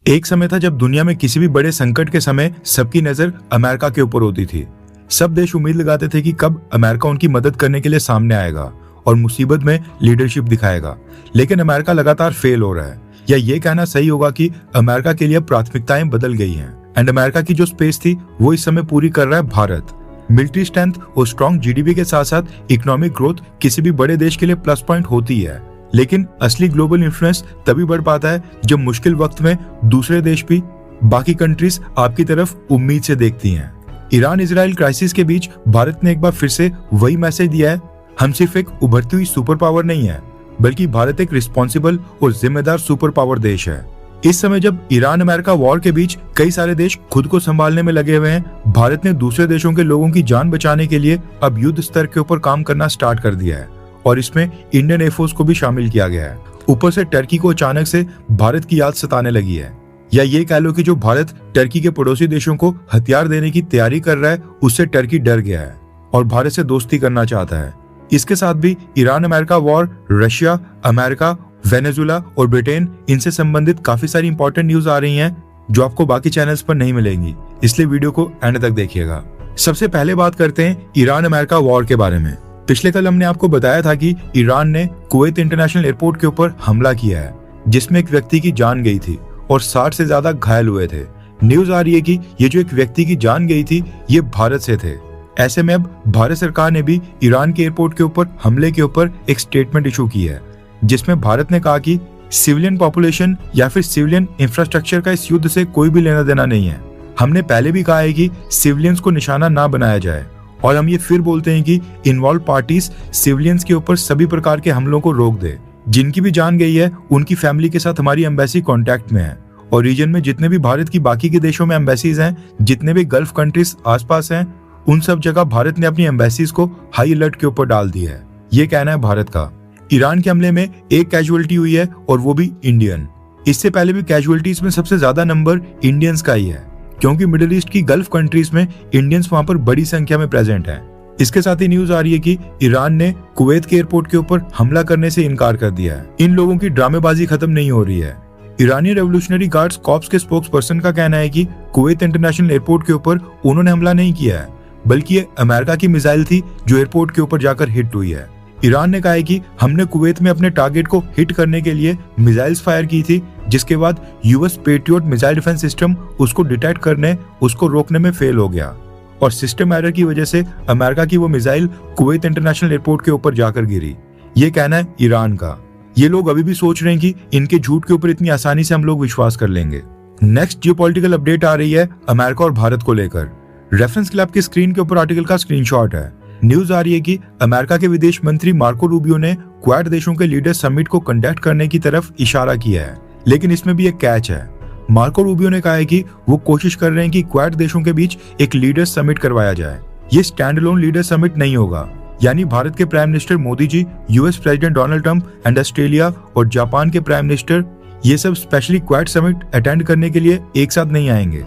एक समय था जब दुनिया में किसी भी बड़े संकट के समय सबकी नजर अमेरिका के ऊपर होती थी। सब देश उम्मीद लगाते थे कि कब अमेरिका उनकी मदद करने के लिए सामने आएगा और मुसीबत में लीडरशिप दिखाएगा। लेकिन अमेरिका लगातार फेल हो रहा है, या ये कहना सही होगा कि अमेरिका के लिए प्राथमिकताएं बदल गई हैं। एंड अमेरिका की जो स्पेस थी वो इस समय पूरी कर रहा है भारत। मिलिट्री स्ट्रेंथ और स्ट्रॉन्ग जीडीपी के साथ साथ इकोनॉमिक ग्रोथ किसी भी बड़े देश के लिए प्लस पॉइंट होती है, लेकिन असली ग्लोबल इन्फ्लुएंस तभी बढ़ पाता है जब मुश्किल वक्त में दूसरे देश भी, बाकी कंट्रीज आपकी तरफ उम्मीद से देखती हैं। ईरान इजराइल क्राइसिस के बीच भारत ने एक बार फिर से वही मैसेज दिया है, हम सिर्फ एक उभरती हुई सुपर पावर नहीं है, बल्कि भारत एक रिस्पॉन्सिबल और जिम्मेदार सुपर पावर देश है। इस समय जब ईरान अमेरिका वॉर के बीच कई सारे देश खुद को संभालने में लगे हुए हैं, भारत ने दूसरे देशों के लोगों की जान बचाने के लिए अब युद्ध स्तर के ऊपर काम करना स्टार्ट कर दिया है और इसमें इंडियन एयरफोर्स को भी शामिल किया गया है। ऊपर से टर्की को अचानक से भारत की याद सताने लगी है, या ये कह लो कि जो भारत टर्की के पड़ोसी देशों को हथियार देने की तैयारी कर रहा है, उससे टर्की डर गया है और भारत से दोस्ती करना चाहता है। इसके साथ भी Iran America war, Russia, America, Venezuela और ब्रिटेन, इनसे संबंधित काफी सारी इंपॉर्टेंट न्यूज आ रही हैं जो आपको बाकी चैनल्स पर नहीं मिलेंगी, इसलिए वीडियो को एंड तक देखिएगा। सबसे पहले बात करते हैं ईरान अमेरिका वॉर के बारे में। पिछले कल हमने आपको बताया था कि ईरान ने कुवैत इंटरनेशनल एयरपोर्ट के ऊपर हमला किया है, जिसमें एक व्यक्ति की जान गई थी और 60 से ज्यादा घायल हुए थे। न्यूज आ रही है कि ये जो एक व्यक्ति की जान गई थी ये भारत से थे। ऐसे में अब भारत सरकार ने भी ईरान के एयरपोर्ट के ऊपर हमले के ऊपर एक स्टेटमेंट इशू की है, जिसमें भारत ने कहा कि सिविलियन पॉपुलेशन या फिर सिविलियन इंफ्रास्ट्रक्चर का इस युद्ध से कोई भी लेना देना नहीं है। हमने पहले भी कहा है कि सिविलियंस को निशाना ना बनाया जाए, और हम ये फिर बोलते हैं कि इन्वॉल्व पार्टीज सिविलियंस के ऊपर सभी प्रकार के हमलों को रोक दे। जिनकी भी जान गई है उनकी फैमिली के साथ हमारी एम्बेसी कांटेक्ट में है, और रीजन में जितने भी भारत की बाकी के देशों में एम्बेसीज हैं, जितने भी गल्फ कंट्रीज आसपास हैं, उन सब जगह भारत ने अपनी एम्बेसीज को हाई अलर्ट के ऊपर डाल दिया है। ये कहना है भारत का। ईरान के हमले में एक कैजुअलिटी हुई है और वो भी इंडियन। इससे पहले भी कैजुअलिटीज में सबसे ज्यादा नंबर इंडियंस का ही है, क्योंकि मिडिल ईस्ट की गल्फ कंट्रीज में इंडियंस वहां पर बड़ी संख्या में प्रेजेंट हैं। इसके साथ ही न्यूज आ रही है कि ईरान ने कुवैत के एयरपोर्ट के ऊपर हमला करने से इनकार कर दिया है। इन लोगों की ड्रामेबाजी खत्म नहीं हो रही है। ईरानी रेवोल्यूशनरी गार्ड्स कॉर्प्स के स्पोक्स पर्सन का कहना है कि कुवैत इंटरनेशनल एयरपोर्ट के ऊपर उन्होंने हमला नहीं किया है, बल्कि ये अमेरिका की मिसाइल थी जो एयरपोर्ट के ऊपर जाकर हिट हुई है। ईरान ने कहा है कि हमने कुवैत में अपने टारगेट को हिट करने के लिए मिसाइल्स फायर की थी, जिसके बाद US Patriot missile defence system उसको डिटेक्ट करने, उसको रोकने में फेल हो गया, और सिस्टम एरर की वजह से अमेरिका की वो मिसाइल कुवैत इंटरनेशनल एयरपोर्ट के ऊपर जाकर गिरी। ये कहना है ईरान का। ये लोग अभी भी सोच रहे हैं कि इनके झूठ के ऊपर इतनी आसानी से हम लोग विश्वास कर लेंगे। नेक्स्ट जियोपॉलिटिकल अपडेट आ रही है अमेरिका और भारत को लेकर। रेफरेंस के लिए आपकी स्क्रीन के ऊपर आर्टिकल का स्क्रीनशॉट है। न्यूज आ रही है कि अमेरिका के विदेश मंत्री मार्को रूबियो ने क्वाड देशों के लीडर समिट को कंडक्ट करने की तरफ इशारा किया है, लेकिन इसमें भी एक कैच है। मार्को रूबियो ने कहा है कि वो कोशिश कर रहे हैं कि क्वाड देशों के बीच एक लीडर समिट करवाया जाए। ये स्टैंड अलोन लीडर समिट नहीं होगा, यानी भारत के prime minister Modi ji, US president Donald Trump and Australia और जापान के प्राइम मिनिस्टर, ये सब स्पेशली क्वाड समिट अटेंड करने के लिए एक साथ नहीं आएंगे,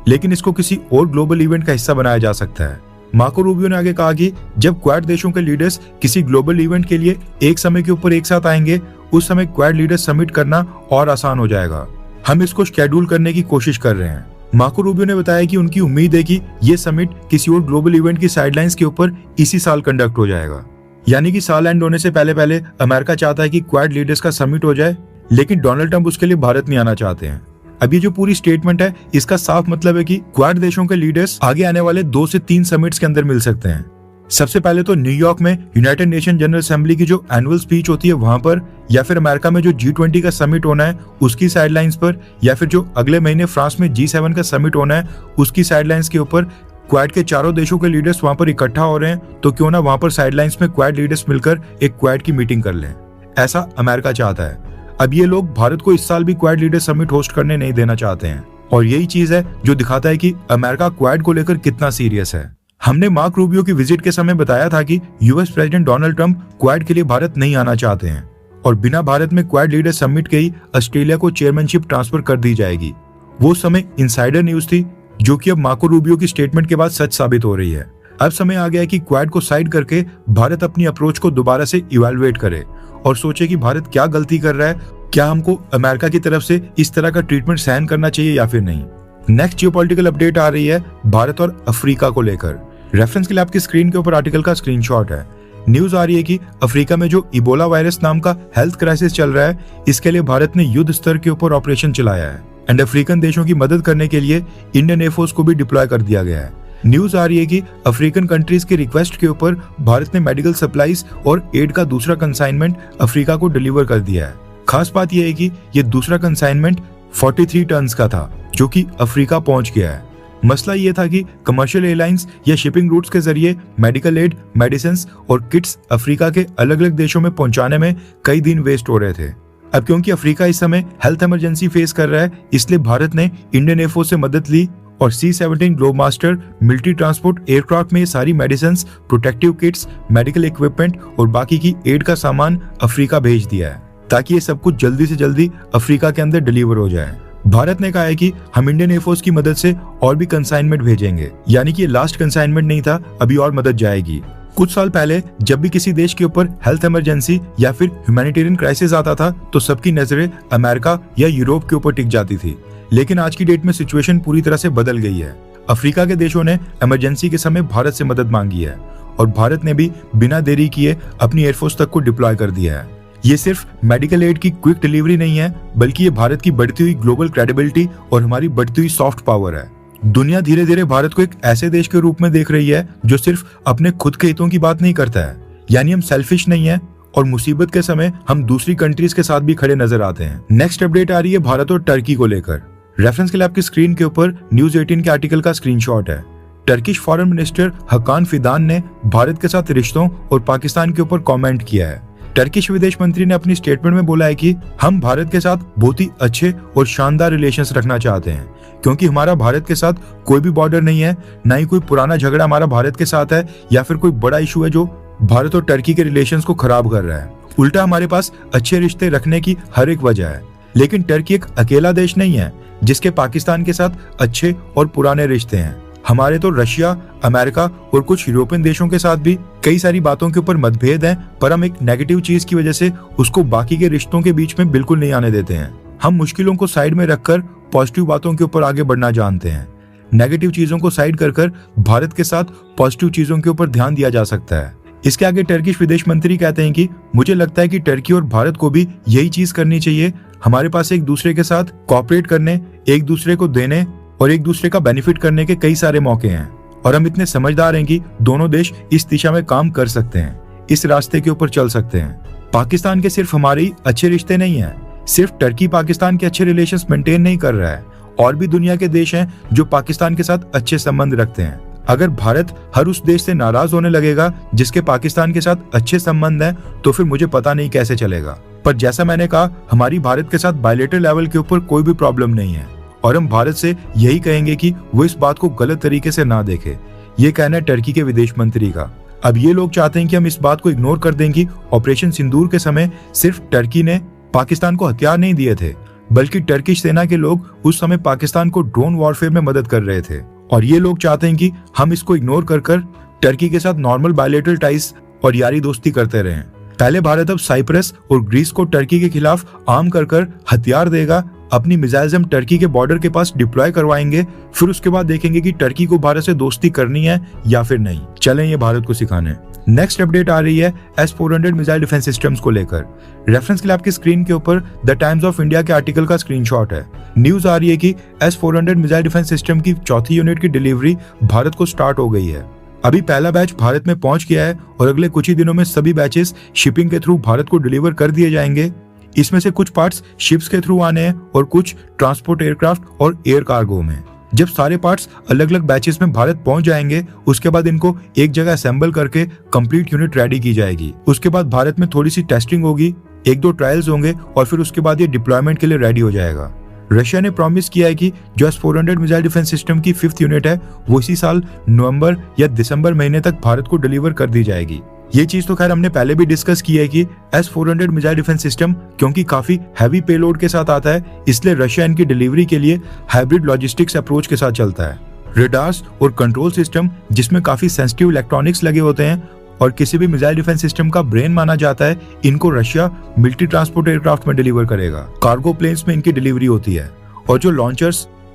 लेकिन इसको किसी और ग्लोबल इवेंट का हिस्सा बनाया जा सकता है। मार्को रूबियो ने आगे कहा कि जब क्वाड देशों के लीडर्स किसी ग्लोबल इवेंट के लिए एक समय के ऊपर एक साथ आएंगे, उस समय क्वाड लीडर्स समिट करना और आसान हो जाएगा। हम इसको शेड्यूल करने की कोशिश कर रहे हैं। मार्को रूबियो ने बताया कि उनकी उम्मीद है कि ये समिट किसी और ग्लोबल इवेंट की साइडलाइंस के ऊपर इसी साल कंडक्ट हो जाएगा, यानी कि साल एंड होने से पहले पहले अमेरिका चाहता है कि क्वाड लीडर्स का समिट हो जाए, लेकिन डोनाल्ड ट्रंप उसके लिए भारत नहीं आना चाहते हैं। अब ये जो पूरी स्टेटमेंट है, इसका साफ मतलब है कि क्वाड देशों के लीडर्स आगे आने वाले 2 से 3 समिट्स के अंदर मिल सकते हैं। सबसे पहले तो न्यूयॉर्क में यूनाइटेड नेशन जनरल असेंबली की जो एनुअल स्पीच होती है वहां पर, या फिर अमेरिका में जो G20 का समिट होना है उसकी साइडलाइंस पर, या फिर जो अगले महीने फ्रांस में G7 का समिट होना है उसकी साइडलाइंस के ऊपर क्वाड के चारों देशों के लीडर्स वहां पर इकट्ठा हो रहे हैं, तो क्यों ना वहां पर साइडलाइंस में क्वाड लीडर्स मिलकर एक क्वाड की मीटिंग कर लें। ऐसा अमेरिका चाहता है। अब ये लोग भारत को इस साल भी क्वाड लीडर समिट होस्ट करने नहीं देना चाहते हैं, और यही चीज है जो दिखाता है कि अमेरिका क्वाड को लेकर कितना सीरियस है। हमने मार्क रूबियो की विजिट के समय बताया था कि US president Donald Trump quad के लिए भारत नहीं आना चाहते हैं, और बिना भारत में क्वाड लीडर समिट के ही ऑस्ट्रेलिया को चेयरमैनशिप ट्रांसफर कर दी जाएगी। वो समय इनसाइडर न्यूज थी, जो कि अब मार्को रूबियो की स्टेटमेंट के बाद सच साबित हो रही है। अब समय आ गया है कि क्वाड को साइड करके भारत अपनी अप्रोच को दोबारा से इवैल्यूएट करे और सोचे कि भारत क्या गलती कर रहा है क्या हमको अमेरिका की तरफ से इस तरह का ट्रीटमेंट सहन करना चाहिए या फिर नहीं। नेक्स्ट जियोपॉलिटिकल अपडेट आ रही है भारत और अफ्रीका को लेकर। रेफरेंस के लिए आपकी स्क्रीन के ऊपर आर्टिकल का स्क्रीनशॉट है। न्यूज आ रही है कि अफ्रीका में जो इबोला वायरस नाम का हेल्थ क्राइसिस चल रहा है, इसके लिए भारत ने युद्ध स्तर के ऊपर ऑपरेशन चलाया है एंड अफ्रीकन देशों की मदद करने के लिए इंडियन एयरफोर्स को भी डिप्लॉय कर दिया गया है। न्यूज आ रही है कि अफ्रीकन कंट्रीज के रिक्वेस्ट के ऊपर भारत ने मेडिकल सप्लाईज और एड का दूसरा कंसाइनमेंट अफ्रीका को डिलीवर कर दिया है। खास बात यह है कि यह दूसरा कंसाइनमेंट 43 टन का था जो कि अफ्रीका पहुंच गया है। मसला ये था कि कमर्शियल एयरलाइंस या शिपिंग रूट्स के जरिए मेडिकल एड, मेडिसिन और किट्स अफ्रीका के अलग अलग देशों में पहुंचाने में कई दिन वेस्ट हो रहे थे। अब क्योंकि अफ्रीका इस समय हेल्थ इमरजेंसी फेस कर रहा है, इसलिए भारत ने इंडियन एयरफोर्स से मदद ली और C-17 Globemaster military transport aircraft में सारी medicine, protective kits, medical equipment और बाकी की एड का सामान अफ्रीका भेज दिया है ताकि ये सब कुछ जल्दी से जल्दी अफ्रीका के अंदर डिलीवर हो जाए। भारत ने कहा है कि हम इंडियन एयरफोर्स की मदद से और भी कंसाइनमेंट भेजेंगे, यानी कि ये लास्ट कंसाइनमेंट नहीं था, अभी और मदद जाएगी। कुछ साल पहले जब भी किसी देश के ऊपर हेल्थ इमरजेंसी या फिर ह्यूमैनिटेरियन क्राइसिस आता था तो सबकी नजरें अमेरिका या यूरोप के ऊपर टिक जाती थी, लेकिन आज की डेट में सिचुएशन पूरी तरह से बदल गई है। अफ्रीका के देशों ने इमरजेंसी के समय भारत से मदद मांगी है और भारत ने भी बिना देरी किए अपनी एयरफोर्स तक को डिप्लॉय कर दिया है। ये सिर्फ मेडिकल एड की क्विक डिलीवरी नहीं है, बल्कि ये भारत की बढ़ती हुई ग्लोबल क्रेडिबिलिटी और हमारी बढ़ती हुई सॉफ्ट पावर है। दुनिया धीरे धीरे भारत को एक ऐसे देश के रूप में देख रही है जो सिर्फ अपने खुद के हितों की बात नहीं करता है, यानी हम सेल्फिश नहीं है और मुसीबत के समय हम दूसरी कंट्रीज के साथ भी खड़े नजर आते हैं। नेक्स्ट अपडेट आ रही है भारत और टर्की को लेकर। रेफरेंस के लिए आपकी स्क्रीन के ऊपर न्यूज 18 के आर्टिकल का स्क्रीनशॉट है। टर्किश फॉरेन मिनिस्टर हकान फिदान ने भारत के साथ रिश्तों और पाकिस्तान के ऊपर कमेंट किया है। टर्किश विदेश मंत्री ने अपनी स्टेटमेंट में बोला है कि हम भारत के साथ बहुत ही अच्छे और शानदार रिलेशंस रखना चाहते हैं, क्योंकि हमारा भारत के साथ कोई भी बॉर्डर नहीं है, ना ही कोई पुराना झगड़ा हमारा भारत के साथ है या फिर कोई बड़ा इशू है जो भारत और टर्की के रिलेशंस को खराब कर रहा है। उल्टा हमारे पास अच्छे रिश्ते रखने की हर एक वजह है। लेकिन टर्की एक अकेला देश नहीं है जिसके पाकिस्तान के साथ अच्छे और पुराने रिश्ते हैं। हमारे तो रशिया, अमेरिका और कुछ यूरोपियन देशों के साथ भी कई सारी बातों के ऊपर मतभेद हैं, पर हम एक नेगेटिव चीज की वजह से उसको बाकी के रिश्तों के बीच में बिल्कुल नहीं आने देते हैं। हम मुश्किलों को साइड में रखकर पॉजिटिव बातों के ऊपर आगे बढ़ना जानते हैं। नेगेटिव चीजों को साइड कर भारत के साथ पॉजिटिव चीजों के ऊपर ध्यान दिया जा सकता है। इसके आगे टर्किश विदेश मंत्री कहते हैं कि मुझे लगता है कि टर्की और भारत को भी यही चीज करनी चाहिए। हमारे पास एक दूसरे के साथ कोऑपरेट करने, एक दूसरे को देने और एक दूसरे का बेनिफिट करने के कई सारे मौके हैं और हम इतने समझदार हैं कि दोनों देश इस दिशा में काम कर सकते हैं, इस रास्ते के ऊपर चल सकते हैं। पाकिस्तान के सिर्फ हमारे ही अच्छे रिश्ते नहीं है, सिर्फ टर्की पाकिस्तान के अच्छे रिलेशंस मेंटेन नहीं कर रहा है, और भी दुनिया के देश हैं जो पाकिस्तान के साथ अच्छे संबंध रखते हैं। अगर भारत हर उस देश से नाराज होने लगेगा जिसके पाकिस्तान के साथ अच्छे संबंध हैं, तो फिर मुझे पता नहीं कैसे चलेगा। पर जैसा मैंने कहा, हमारी भारत के साथ बायलैटरल लेवल के ऊपर कोई भी प्रॉब्लम नहीं है और हम भारत से यही कहेंगे कि वो इस बात को गलत तरीके से ना देखे। ये कहना है टर्की के विदेश मंत्री का। अब ये लोग चाहते हैं कि हम इस बात को इग्नोर कर दें कि ऑपरेशन सिंदूर के समय सिर्फ टर्की ने पाकिस्तान को हथियार नहीं दिए थे, बल्कि टर्किश सेना के लोग उस समय पाकिस्तान को ड्रोन वॉरफेयर में मदद कर रहे थे। और ये लोग चाहते हैं कि हम इसको इग्नोर कर टर्की के साथ नॉर्मल बायलैटरल टाइज और यारी दोस्ती करते रहें। पहले भारत अब साइप्रस और ग्रीस को टर्की के खिलाफ आर्म कर हथियार देगा, अपनी मिसाइल्स हम टर्की के बॉर्डर के पास डिप्लॉय करवाएंगे, फिर उसके बाद देखेंगे कि टर्की को भारत से दोस्ती करनी है या फिर नहीं। चलें ये भारत को सिखाने। नेक्स्ट अपडेट आ रही है S-400 मिसाइल डिफेंस सिस्टम्स को लेकर। रेफरेंस के लिए आपकी स्क्रीन के ऊपर द टाइम्स ऑफ इंडिया के आर्टिकल का स्क्रीनशॉट है। न्यूज आ रही है कि S-400 मिसाइल डिफेंस सिस्टम की चौथी यूनिट की डिलीवरी भारत को स्टार्ट हो गई है। अभी पहला बैच भारत में पहुंच गया है और अगले कुछ ही दिनों में सभी बैचेस शिपिंग के थ्रू भारत को डिलीवर कर दिए जाएंगे। इसमें से कुछ पार्ट्स शिप्स के थ्रू आने हैं और कुछ ट्रांसपोर्ट एयरक्राफ्ट और एयर कार्गो में। जब सारे पार्ट्स अलग अलग बैचेस में भारत पहुंच जाएंगे, उसके बाद इनको एक जगह असेंबल करके कंप्लीट यूनिट रेडी की जाएगी। उसके बाद भारत में थोड़ी सी टेस्टिंग होगी, 1-2 ट्रायल्स होंगे और फिर उसके बाद ये डिप्लॉयमेंट के लिए रेडी हो जाएगा। रशिया ने प्रॉमिस किया है कि जो S-400 मिसाइल डिफेंस सिस्टम की 5th यूनिट है वो इसी साल नवंबर या दिसंबर महीने तक भारत को डिलीवर कर दी जाएगी। ये चीज तो खैर हमने पहले भी डिस्कस की है कि S-400 मिसाइल डिफेंस सिस्टम क्योंकि काफी हैवी पेलोड के साथ आता है, इसलिए रशिया इनकी डिलीवरी के लिए हाइब्रिड लॉजिस्टिक्स अप्रोच के साथ चलता है। रेडार्स और कंट्रोल सिस्टम जिसमें काफी सेंसिटिव इलेक्ट्रॉनिक्स लगे होते हैं, और किसी भी मिसाइल डिफेंस सिस्टम का ब्रेन माना जाता है। इनको रशिया मिलिट्री ट्रांसपोर्ट एयरक्राफ्ट में डिलीवर करेगा। कार्गो प्लेन्स में इनकी डिलीवरी होती है और जो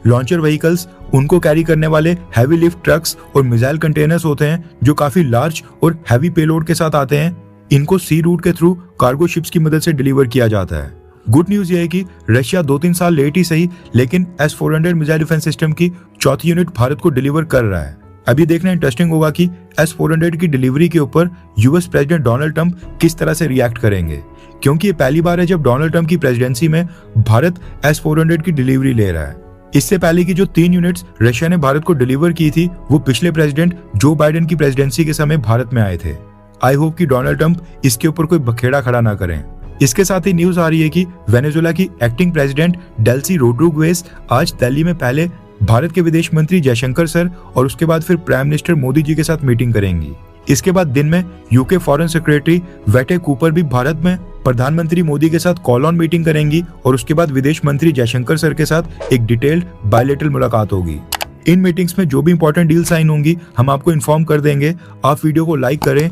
लॉन्चर व्हीकल्स उनको कैरी करने वाले हैवी लिफ्ट ट्रक्स और मिसाइल कंटेनर्स होते हैं जो काफी लार्ज और हैवी पेलोड के साथ आते हैं। इनको सी रूट के थ्रू कार्गो शिप्स की मदद से डिलीवर किया जाता है। गुड न्यूज ये है कि रशिया 2-3 साल लेट ही सही लेकिन S-400 मिसाइल डिफेंस सिस्टम की चौथी यूनिट भारत को डिलीवर कर रहा है। अभी देखना इंटरेस्टिंग होगा कि S-400 की डिलीवरी के ऊपर यूएस प्रेसिडेंट डोनाल्ड ट्रंप किस तरह से रिएक्ट करेंगे, क्योंकि ये पहली बार है जब डोनाल्ड ट्रंप की प्रेसिडेंसी में भारत S-400 की डिलीवरी ले रहा है। इससे पहले की जो 3 यूनिट्स रशिया ने भारत को डिलीवर की थी वो पिछले प्रेसिडेंट जो बाइडेन की प्रेसिडेंसी के समय भारत में आए थे। आई होप कि डोनाल्ड ट्रंप इसके ऊपर कोई बखेड़ा खड़ा ना करें। इसके साथ ही न्यूज आ रही है कि वेनेजुएला की एक्टिंग प्रेसिडेंट डेल्सी रोड्रिगुएज आज दिल्ली में पहले भारत के विदेश मंत्री जयशंकर सर और उसके बाद फिर प्राइम मिनिस्टर मोदी जी के साथ मीटिंग करेंगी। इसके बाद दिन में यूके फॉरेन सेक्रेटरी वेटे कूपर भी भारत में प्रधानमंत्री मोदी के साथ कॉल ऑन मीटिंग करेंगी और उसके बाद विदेश मंत्री जयशंकर सर के साथ एक डिटेल्ड बायलैटरल मुलाकात होगी। इन मीटिंग्स में जो भी इंपॉर्टेंट डील साइन होंगी हम आपको इन्फॉर्म कर देंगे। आप वीडियो को लाइक करें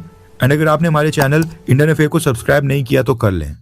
एंड अगर आपने हमारे चैनल इंडियन अफेयर को सब्सक्राइब नहीं किया तो कर लें।